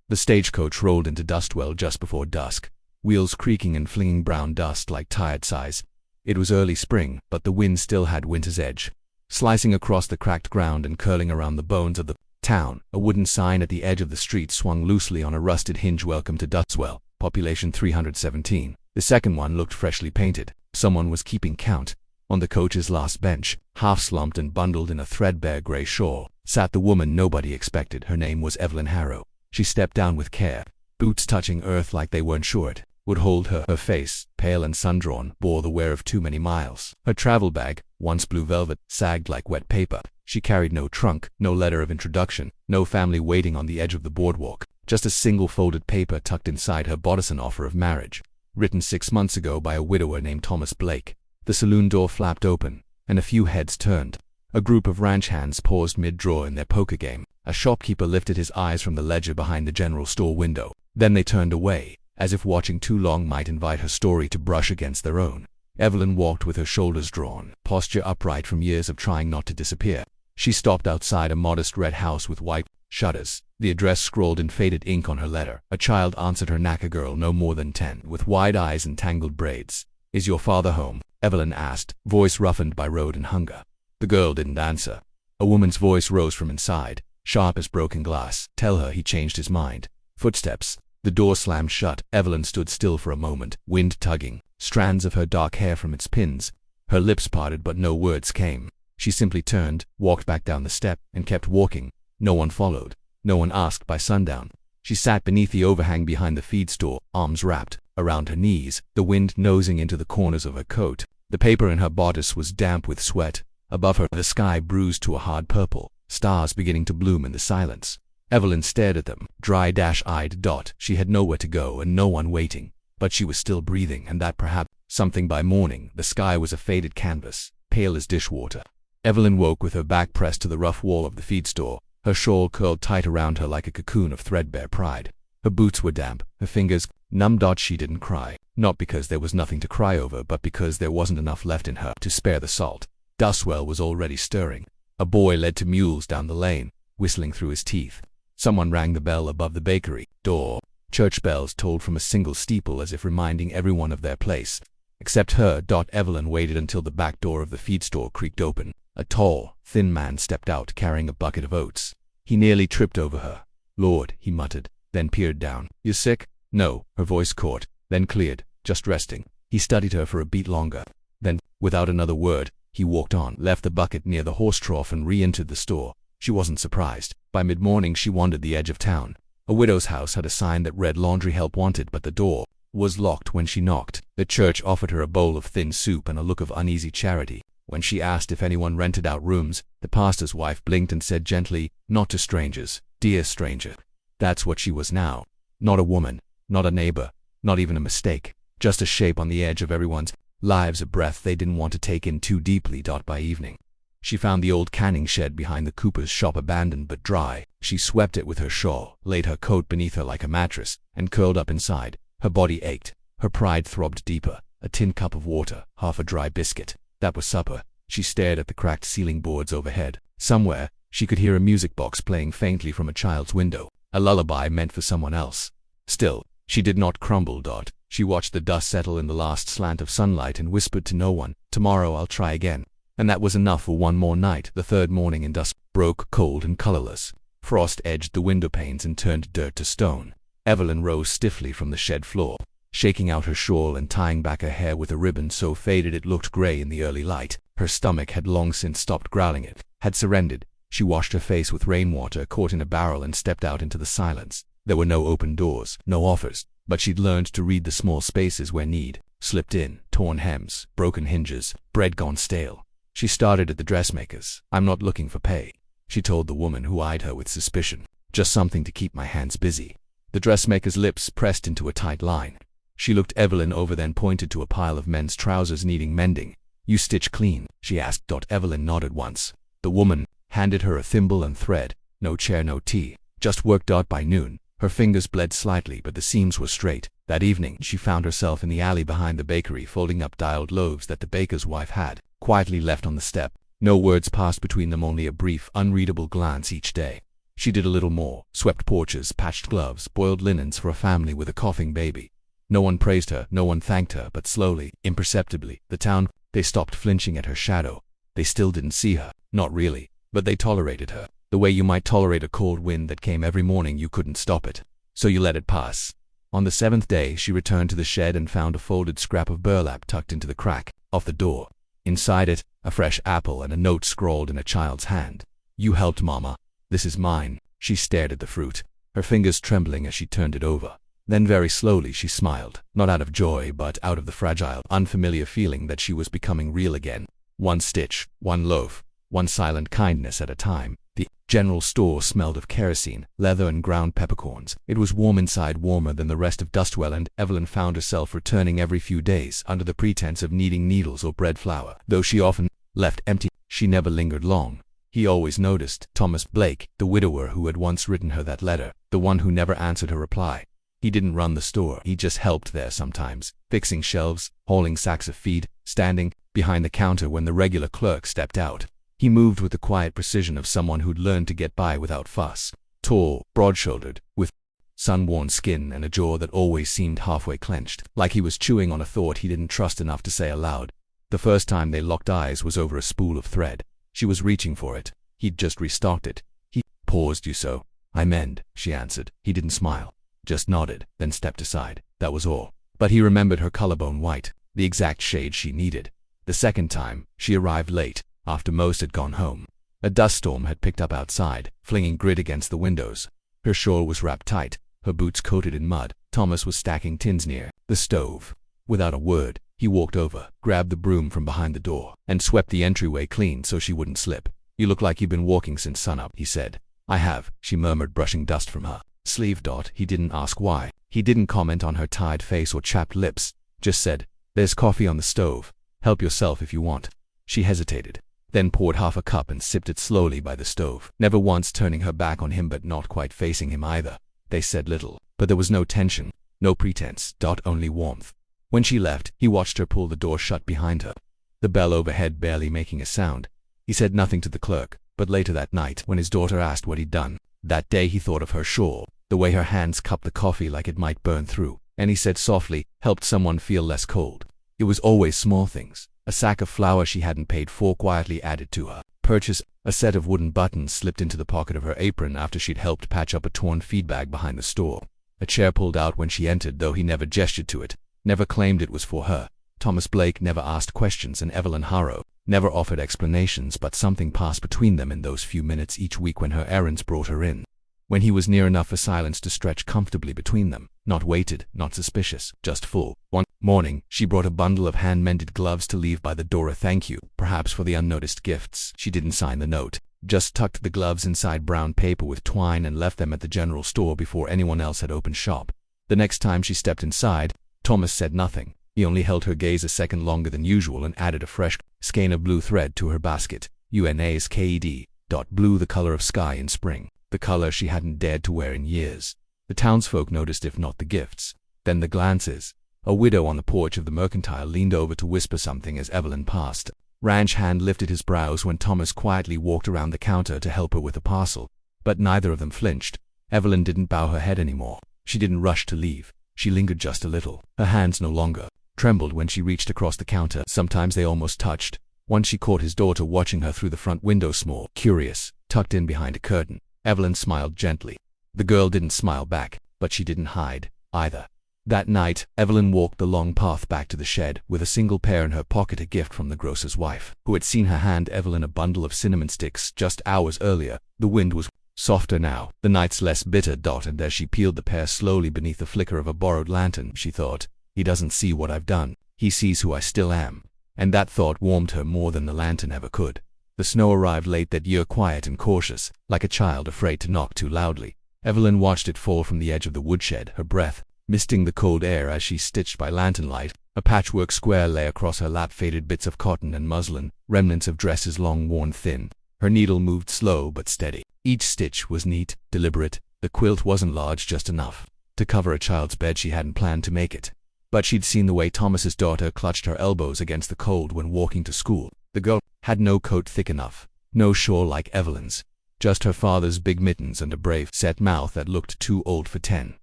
The stagecoach rolled into Dustwell just before dusk, wheels creaking and flinging brown dust like tired sighs. It was early spring, but the wind still had winter's edge. Slicing across the cracked ground and curling around the bones of the town, a wooden sign at the edge of the street swung loosely on a rusted hinge. Welcome to Dustwell, population 317. The second one looked freshly painted. Someone was keeping count. On the coach's last bench, half slumped and bundled in a threadbare grey shawl, sat the woman nobody expected. Her name was Evelyn Harrow. She stepped down with care, boots touching earth like they weren't sure it would hold her. Her face, pale and sun-drawn, bore the wear of too many miles. Her travel bag, once blue velvet, sagged like wet paper. She carried no trunk, no letter of introduction, no family waiting on the edge of the boardwalk, just a single folded paper tucked inside her bodice, an offer of marriage, written 6 months ago by a widower named Thomas Blake. The saloon door flapped open, and a few heads turned. A group of ranch hands paused mid-draw in their poker game. A shopkeeper lifted his eyes from the ledger behind the general store window. Then they turned away, as if watching too long might invite her story to brush against their own. Evelyn walked with her shoulders drawn, posture upright from years of trying not to disappear. She stopped outside a modest red house with white shutters, the address scrawled in faded ink on her letter. A child answered her, a girl no more than 10, with wide eyes and tangled braids. "Is your father home?" Evelyn asked, voice roughened by road and hunger. The girl didn't answer. A woman's voice rose from inside, sharp as broken glass. "Tell her he changed his mind." Footsteps. The door slammed shut. Evelyn stood still for a moment, wind tugging strands of her dark hair from its pins. Her lips parted, but no words came. She simply turned, walked back down the step, and kept walking. No one followed. No one asked. By sundown, she sat beneath the overhang behind the feed store, arms wrapped around her knees, the wind nosing into the corners of her coat. The paper in her bodice was damp with sweat. Above her, the sky bruised to a hard purple, stars beginning to bloom in the silence. Evelyn stared at them, dry-eyed. She had nowhere to go and no one waiting, but she was still breathing, and that perhaps something. By morning, the sky was a faded canvas, pale as dishwater. Evelyn woke with her back pressed to the rough wall of the feed store, her shawl curled tight around her like a cocoon of threadbare pride. Her boots were damp, her fingers numb. She didn't cry, not because there was nothing to cry over, but because there wasn't enough left in her to spare the salt. Dustwell was already stirring. A boy led 2 mules down the lane, whistling through his teeth. Someone rang the bell above the bakery door. Church bells tolled from a single steeple, as if reminding everyone of their place. Except her. Evelyn waited until the back door of the feed store creaked open. A tall, thin man stepped out, carrying a bucket of oats. He nearly tripped over her. "Lord," he muttered, then peered down. "You sick?" "No." Her voice caught, then cleared. "Just resting." He studied her for a beat longer. Then, without another word, he walked on, left the bucket near the horse trough, and re-entered the store. She wasn't surprised. By mid-morning she wandered the edge of town. A widow's house had a sign that read "Laundry Help Wanted," but the door was locked when she knocked. The church offered her a bowl of thin soup and a look of uneasy charity. When she asked if anyone rented out rooms, the pastor's wife blinked and said gently, "Not to strangers, dear stranger." That's what she was now. Not a woman, not a neighbor, not even a mistake. Just a shape on the edge of everyone's lives, a breath they didn't want to take in too deeply. By evening, she found the old canning shed behind the cooper's shop abandoned but dry. She swept it with her shawl, laid her coat beneath her like a mattress, and curled up inside. Her body ached. Her pride throbbed deeper. A tin cup of water, half a dry biscuit. That was supper. She stared at the cracked ceiling boards overhead. Somewhere, she could hear a music box playing faintly from a child's window, a lullaby meant for someone else. Still, she did not crumble. She watched the dust settle in the last slant of sunlight and whispered to no one, "Tomorrow I'll try again." And that was enough for one more night. The third morning in dusk broke cold and colorless. Frost edged the window panes and turned dirt to stone. Evelyn rose stiffly from the shed floor, shaking out her shawl and tying back her hair with a ribbon so faded it looked gray in the early light. Her stomach had long since stopped growling. It had surrendered. She washed her face with rainwater caught in a barrel and stepped out into the silence. There were no open doors, no offers, but she'd learned to read the small spaces where need slipped in. Torn hems, broken hinges, bread gone stale. She started at the dressmaker's. "I'm not looking for pay," she told the woman who eyed her with suspicion. "Just something to keep my hands busy." The dressmaker's lips pressed into a tight line. She looked Evelyn over, then pointed to a pile of men's trousers needing mending. "You stitch clean?" she asked. Evelyn nodded once. The woman handed her a thimble and thread. "No chair, no tea. Just work." By noon, her fingers bled slightly, but the seams were straight. That evening, she found herself in the alley behind the bakery, folding up dialed loaves that the baker's wife had quietly left on the step. No words passed between them, only a brief, unreadable glance each day. She did a little more, swept porches, patched gloves, boiled linens for a family with a coughing baby. No one praised her, no one thanked her, but slowly, imperceptibly, the town, they stopped flinching at her shadow. They still didn't see her, not really, but they tolerated her. The way you might tolerate a cold wind that came every morning. You couldn't stop it, so you let it pass. On the 7th day, she returned to the shed and found a folded scrap of burlap tucked into the crack of the door. Inside it, a fresh apple and a note scrawled in a child's hand. "You helped, Mama. This is mine." She stared at the fruit, her fingers trembling as she turned it over. Then very slowly she smiled, not out of joy but out of the fragile, unfamiliar feeling that she was becoming real again. One stitch, one loaf, one silent kindness at a time. The general store smelled of kerosene, leather and ground peppercorns. It was warm inside, warmer than the rest of Dustwell, and Evelyn found herself returning every few days under the pretense of needing needles or bread flour. Though she often left empty, she never lingered long. He always noticed Thomas Blake, the widower who had once written her that letter, the one who never answered her reply. He didn't run the store, he just helped there sometimes, fixing shelves, hauling sacks of feed, standing behind the counter when the regular clerk stepped out. He moved with the quiet precision of someone who'd learned to get by without fuss. Tall, broad-shouldered, with sun-worn skin and a jaw that always seemed halfway clenched, like he was chewing on a thought he didn't trust enough to say aloud. The first time they locked eyes was over a spool of thread. She was reaching for it. He'd just restocked it. He paused. "You sew?" "I mend," she answered. He didn't smile, just nodded, then stepped aside. That was all. But he remembered her collarbone white, the exact shade she needed. The second time, she arrived late, after most had gone home. A dust storm had picked up outside, flinging grit against the windows. Her shawl was wrapped tight, her boots coated in mud. Thomas was stacking tins near the stove. Without a word, he walked over, grabbed the broom from behind the door, and swept the entryway clean so she wouldn't slip. "You look like you've been walking since sunup," he said. "I have," she murmured, brushing dust from her sleeve. He didn't ask why. He didn't comment on her tired face or chapped lips, just said, "There's coffee on the stove. Help yourself if you want." She hesitated, then poured half a cup and sipped it slowly by the stove, never once turning her back on him but not quite facing him either. They said little, but there was no tension, no pretense, only warmth. When she left, he watched her pull the door shut behind her, the bell overhead barely making a sound. He said nothing to the clerk, but later that night, when his daughter asked what he'd done that day, he thought of her shawl, the way her hands cupped the coffee like it might burn through, and he said softly, "Helped someone feel less cold." It was always small things. A sack of flour she hadn't paid for quietly added to her purchase, a set of wooden buttons slipped into the pocket of her apron after she'd helped patch up a torn feed bag behind the store, a chair pulled out when she entered, though he never gestured to it, never claimed it was for her. Thomas Blake never asked questions, and Evelyn Harrow never offered explanations, but something passed between them in those few minutes each week when her errands brought her in. When he was near enough for silence to stretch comfortably between them, not weighted, not suspicious, just full. One morning, she brought a bundle of hand-mended gloves to leave by the door, a thank you, perhaps for the unnoticed gifts. She didn't sign the note, just tucked the gloves inside brown paper with twine and left them at the general store before anyone else had opened shop. The next time she stepped inside, Thomas said nothing. He only held her gaze a second longer than usual and added a fresh skein of blue thread to her basket. UNASKED. Blue, the color of sky in spring, the color she hadn't dared to wear in years. The townsfolk noticed, if not the gifts, then the glances. A widow on the porch of the mercantile leaned over to whisper something as Evelyn passed. Ranch hand lifted his brows when Thomas quietly walked around the counter to help her with a parcel, but neither of them flinched. Evelyn didn't bow her head anymore. She didn't rush to leave. She lingered just a little. Her hands no longer trembled when she reached across the counter. Sometimes they almost touched. Once she caught his daughter watching her through the front window, small, curious, tucked in behind a curtain. Evelyn smiled gently. The girl didn't smile back, but she didn't hide either. That night, Evelyn walked the long path back to the shed, with a single pair in her pocket, a gift from the grocer's wife, who had seen her hand Evelyn a bundle of cinnamon sticks just hours earlier. The wind was softer now, the nights less bitter. And as she peeled the pair slowly beneath the flicker of a borrowed lantern, she thought, "He doesn't see what I've done. He sees who I still am." And that thought warmed her more than the lantern ever could. The snow arrived late that year, quiet and cautious, like a child afraid to knock too loudly. Evelyn watched it fall from the edge of the woodshed, her breath misting the cold air as she stitched by lantern light. A patchwork square lay across her lap, faded bits of cotton and muslin, remnants of dresses long worn thin. Her needle moved slow but steady. Each stitch was neat, deliberate. The quilt wasn't large, just enough to cover a child's bed. She hadn't planned to make it, but she'd seen the way Thomas's daughter clutched her elbows against the cold when walking to school. The girl had no coat thick enough, no shawl like Evelyn's. just her father's big mittens and a brave, set mouth that looked too old for 10.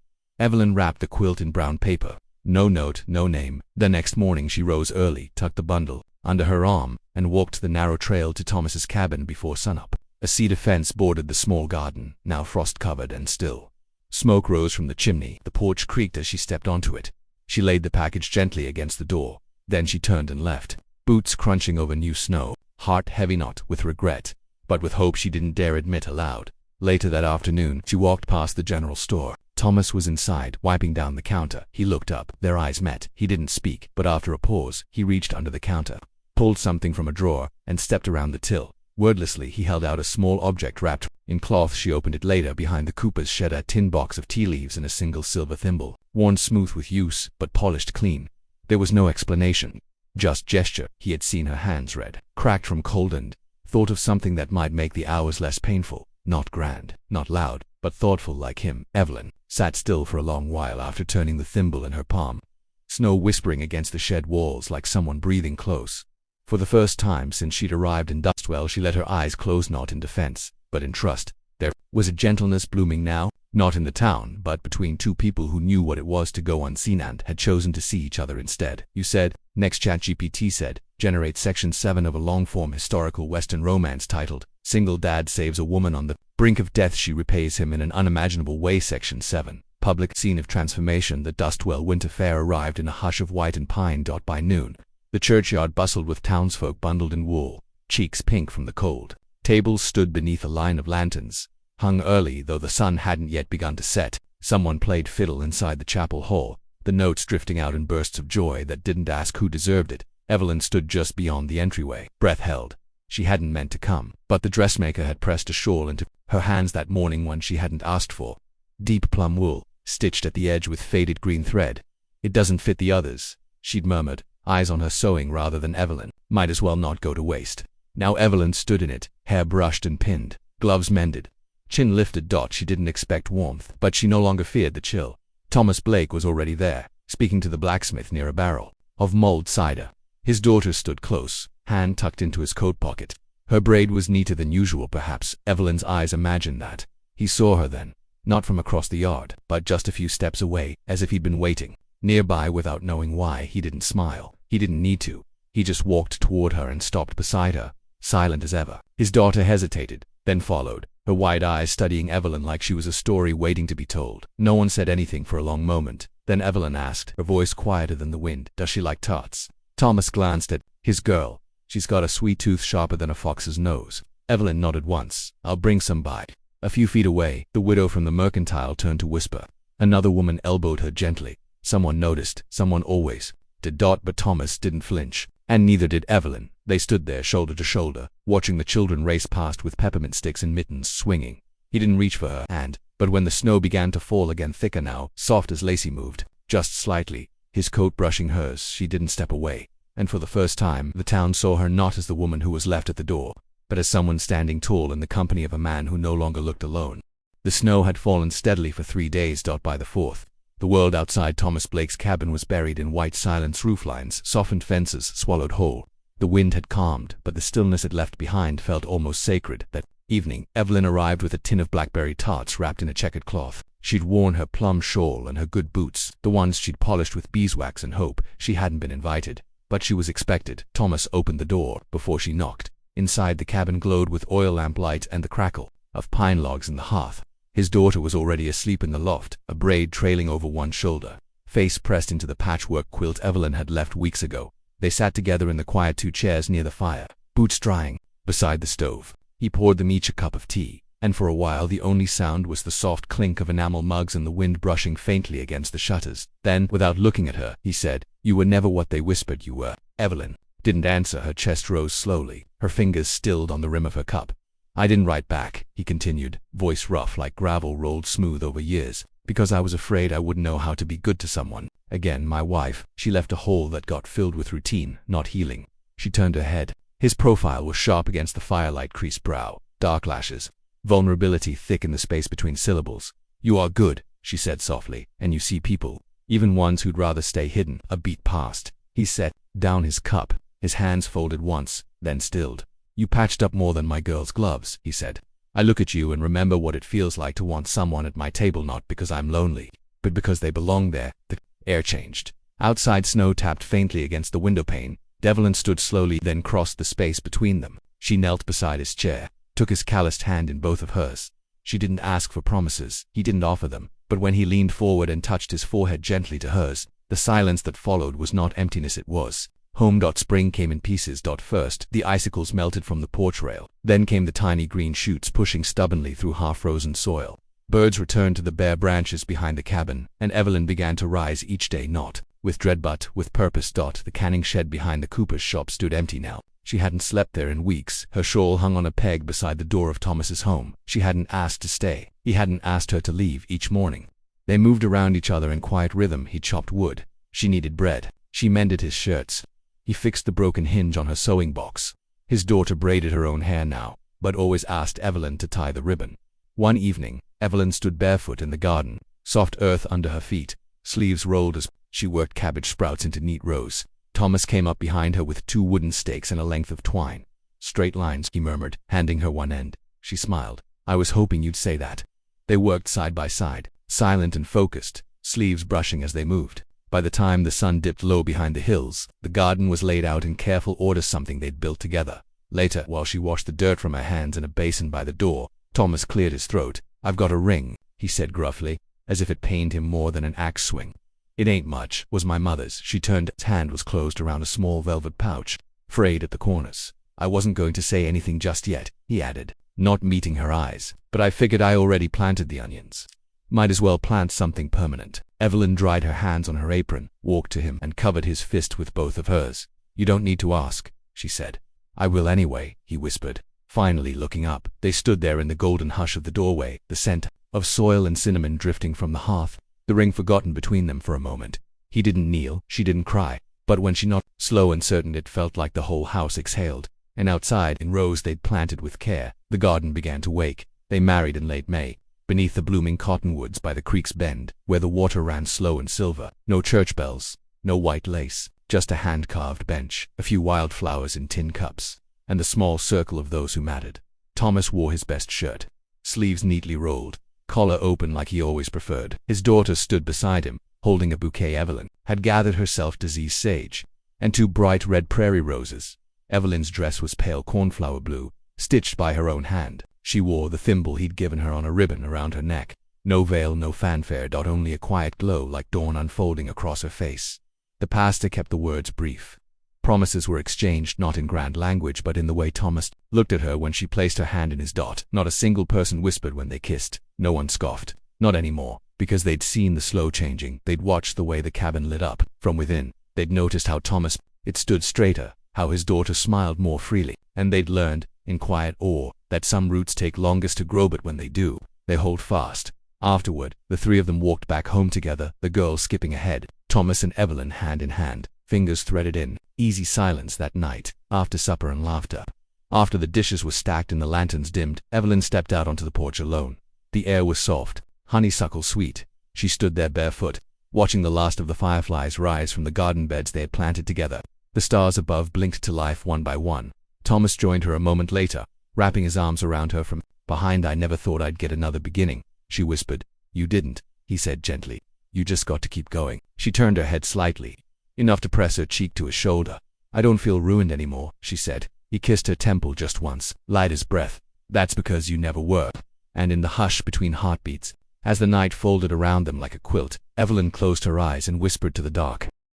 Evelyn wrapped the quilt in brown paper. No note, no name. The next morning she rose early, tucked the bundle under her arm, and walked the narrow trail to Thomas's cabin before sunup. A cedar fence bordered the small garden, now frost-covered and still. Smoke rose from the chimney. The porch creaked as she stepped onto it. She laid the package gently against the door. Then she turned and left, boots crunching over new snow, heart heavy not with regret, but with hope she didn't dare admit aloud. Later that afternoon, she walked past the general store. Thomas was inside, wiping down the counter. He looked up. Their eyes met. He didn't speak, but after a pause, he reached under the counter, pulled something from a drawer, and stepped around the till. Wordlessly, he held out a small object wrapped in cloth. She opened it later. Behind the cooper's shed, a tin box of tea leaves and a single silver thimble, worn smooth with use, but polished clean. There was no explanation, just gesture. He had seen her hands red, cracked from cold, and thought of something that might make the hours less painful. Not grand, not loud, but thoughtful like him. Evelyn sat still for a long while after turning the thimble in her palm. Snow whispering against the shed walls like someone breathing close. For the first time since she'd arrived in Dustwell, she let her eyes close, not in defense, but in trust. There was a gentleness blooming now, not in the town, but between two people who knew what it was to go unseen and had chosen to see each other instead. You said, next ChatGPT said, generate section 7 of a long-form historical Western romance titled, Single Dad Saves a Woman on the Brink of Death. She repays him in an unimaginable way. Section 7. Public scene of transformation. The Dustwell Winter Fair arrived in a hush of white and pine. By noon, the churchyard bustled with townsfolk bundled in wool, cheeks pink from the cold. Tables stood beneath a line of lanterns, hung early though the sun hadn't yet begun to set. Someone played fiddle inside the chapel hall, the notes drifting out in bursts of joy that didn't ask who deserved it. Evelyn stood just beyond the entryway, breath held. She hadn't meant to come, but the dressmaker had pressed a shawl into her hands that morning, one she hadn't asked for. Deep plum wool, stitched at the edge with faded green thread. It doesn't fit the others, she'd murmured, eyes on her sewing rather than Evelyn. Might as well not go to waste. Now Evelyn stood in it, hair brushed and pinned, gloves mended, chin lifted. She didn't expect warmth, but she no longer feared the chill. Thomas Blake was already there, speaking to the blacksmith near a barrel of mulled cider. His daughter stood close, hand tucked into his coat pocket. Her braid was neater than usual, perhaps. Evelyn's eyes imagined that. He saw her then, not from across the yard, but just a few steps away, as if he'd been waiting nearby without knowing why. He didn't smile. He didn't need to. He just walked toward her and stopped beside her, silent as ever. His daughter hesitated, then followed, her wide eyes studying Evelyn like she was a story waiting to be told. No one said anything for a long moment. Then Evelyn asked, her voice quieter than the wind, "Does she like tarts?" Thomas glanced at his girl. "She's got a sweet tooth sharper than a fox's nose." Evelyn nodded once. "I'll bring some by." A few feet away, the widow from the mercantile turned to whisper. Another woman elbowed her gently. Someone noticed, someone always did. But Thomas didn't flinch, and neither did Evelyn. They stood there shoulder to shoulder, watching the children race past with peppermint sticks and mittens swinging. He didn't reach for her hand, but when the snow began to fall again, thicker now, soft as lace, he moved, just slightly, his coat brushing hers. She didn't step away, and for the first time, the town saw her not as the woman who was left at the door, but as someone standing tall in the company of a man who no longer looked alone. The snow had fallen steadily for 3 days. By the fourth, the world outside Thomas Blake's cabin was buried in white silence. Rooflines, softened fences, swallowed whole. The wind had calmed, but the stillness it left behind felt almost sacred. That evening, Evelyn arrived with a tin of blackberry tarts wrapped in a checkered cloth. She'd worn her plum shawl and her good boots, the ones she'd polished with beeswax and hope. She hadn't been invited, but she was expected. Thomas opened the door before she knocked. Inside, the cabin glowed with oil lamp light and the crackle of pine logs in the hearth. His daughter was already asleep in the loft, a braid trailing over one shoulder, face pressed into the patchwork quilt Evelyn had left weeks ago. They sat together in the quiet 2 chairs near the fire, boots drying beside the stove. He poured them each a cup of tea, and for a while the only sound was the soft clink of enamel mugs and the wind brushing faintly against the shutters. Then, without looking at her, he said, "You were never what they whispered you were." Evelyn didn't answer. Her chest rose slowly, her fingers stilled on the rim of her cup. "I didn't write back," he continued, voice rough like gravel rolled smooth over years, "because I was afraid I wouldn't know how to be good to someone again. My wife, she left a hole that got filled with routine, not healing." She turned her head. His profile was sharp against the firelight, creased brow, dark lashes, vulnerability thick in the space between syllables. "You are good," she said softly, "and you see people, even ones who'd rather stay hidden." A beat passed. He set down his cup, his hands folded once, then stilled. "You patched up more than my girl's gloves," he said. I look at you and remember what it feels like to want someone at my table, not because I'm lonely, but because they belong there." The air changed. Outside, snow tapped faintly against the windowpane. Evelyn stood slowly, then crossed the space between them. She knelt beside his chair, took his calloused hand in both of hers. She didn't ask for promises, he didn't offer them, but when he leaned forward and touched his forehead gently to hers, the silence that followed was not emptiness, it was home. Spring came in pieces. First, the icicles melted from the porch rail. Then came the tiny green shoots pushing stubbornly through half-frozen soil. Birds returned to the bare branches behind the cabin, and Evelyn began to rise each day, not with dread but with purpose. The canning shed behind the cooper's shop stood empty now. She hadn't slept there in weeks. Her shawl hung on a peg beside the door of Thomas's home. She hadn't asked to stay. He hadn't asked her to leave. Each morning, they moved around each other in quiet rhythm. He chopped wood. She kneaded bread. She mended his shirts. He fixed the broken hinge on her sewing box. His daughter braided her own hair now, but always asked Evelyn to tie the ribbon. One evening, Evelyn stood barefoot in the garden, soft earth under her feet, sleeves rolled as she worked cabbage sprouts into neat rows. Thomas came up behind her with 2 wooden stakes and a length of twine. "Straight lines," he murmured, handing her one end. She smiled. "I was hoping you'd say that." They worked side by side, silent and focused, sleeves brushing as they moved. By the time the sun dipped low behind the hills, the garden was laid out in careful order, something they'd built together. Later, while she washed the dirt from her hands in a basin by the door, Thomas cleared his throat. "I've got a ring," he said gruffly, as if it pained him more than an axe swing. "It ain't much, was my mother's." She turned. His hand was closed around a small velvet pouch, frayed at the corners. "I wasn't going to say anything just yet," he added, not meeting her eyes, "but I figured I already planted the onions. Might as well plant something permanent." Evelyn dried her hands on her apron, walked to him, and covered his fist with both of hers. "You don't need to ask," she said. "I will anyway," he whispered. Finally looking up, they stood there in the golden hush of the doorway, the scent of soil and cinnamon drifting from the hearth, the ring forgotten between them for a moment. He didn't kneel, she didn't cry, but when she nodded, slow and certain, it felt like the whole house exhaled. And outside, in rows they'd planted with care, the garden began to wake. They married in late May, beneath the blooming cottonwoods by the creek's bend, where the water ran slow and silver. No church bells, no white lace, just a hand-carved bench, a few wildflowers in tin cups, and the small circle of those who mattered. Thomas wore his best shirt, sleeves neatly rolled, collar open like he always preferred. His daughter stood beside him, holding a bouquet. Evelyn had gathered herself disease sage and 2 bright red prairie roses. Evelyn's dress was pale cornflower blue, stitched by her own hand. She wore the thimble he'd given her on a ribbon around her neck. No veil, no fanfare, only a quiet glow like dawn unfolding across her face. The pastor kept the words brief. Promises were exchanged not in grand language but in the way Thomas looked at her when she placed her hand in his. Not a single person whispered when they kissed. No one scoffed. Not anymore, because they'd seen the slow changing. They'd watched the way the cabin lit up from within. They'd noticed how Thomas, it stood straighter, how his daughter smiled more freely, and they'd learned, in quiet awe, that some roots take longest to grow, but when they do, they hold fast. Afterward, the 3 of them walked back home together, the girl skipping ahead, Thomas and Evelyn hand in hand, fingers threaded in. Easy silence that night, after supper and laughter. After the dishes were stacked and the lanterns dimmed, Evelyn stepped out onto the porch alone. The air was soft, honeysuckle sweet. She stood there barefoot, watching the last of the fireflies rise from the garden beds they had planted together. The stars above blinked to life one by one. Thomas joined her a moment later, wrapping his arms around her from behind. "I never thought I'd get another beginning," she whispered. "You didn't," he said gently. "You just got to keep going." She turned her head slightly, enough to press her cheek to his shoulder. "I don't feel ruined anymore," she said. He kissed her temple just once, light as breath. "That's because you never were." And in the hush between heartbeats, as the night folded around them like a quilt, Evelyn closed her eyes and whispered to the dark,